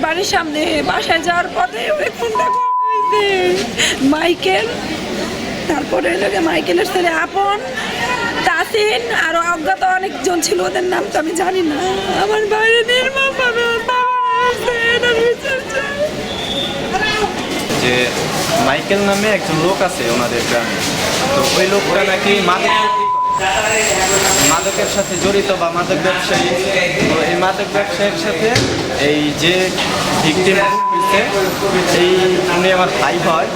বাড়ির সামনে বাসায় যাওয়ার পথে ওই খুনটা হয়েছে মাইকেল, তারপরে লোকে মাইকেলের ছেলে আপন, তাসিন, আরো অজ্ঞাত অনেকজন ছিল, ওদের নাম তো আমি জানি না। আমার বাইরে নির্মমভাবে যে মাইকেল নামে একজন লোক আছে ওনাদের গ্রামে, তো ওই লোকটা নাকি মাদকের সাথে জড়িত বা মাদক ব্যবসায়ী। তো এই মাদক ব্যবসায়ীর সাথে এই যে ভিকটিম হয়েছে, এই উনি আমার ভাই হয়,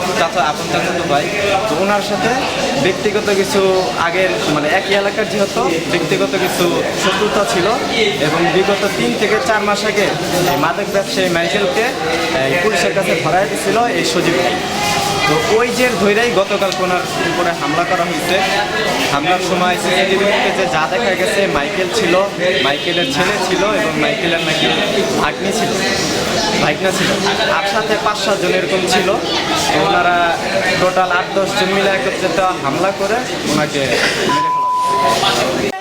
আপন চাচাতো ভাই। তো ওনার সাথে ব্যক্তিগত কিছু আগের মানে একই এলাকার যেহেতু ব্যক্তিগত কিছু শত্রুতা ছিল, এবং বিগত 3 থেকে 4 মাস আগে এই মাদক ব্যবসায়ী মাইকেলকে পুলিশের কাছে ধরাই দিয়েছিল এই সজীব ভাই। তো ওই যে ধৈরাই গতকাল ওনার উপরে হামলা করা হয়েছে। হামলার সময় সিসিটিভি ফুটেজে যা দেখা গেছে, মাইকেল ছিল, মাইকেলের ছেলে ছিল, এবং মাইকেলের নাকি ভাগ্নি ছিল, ভাইকনা ছিল, আর সাথে 5-7 জন এরকম ছিল। ওনারা টোটাল 8-10 জন মিলে একত্রিত হামলা করে ওনাকে মেরে ফেলা হয়েছে।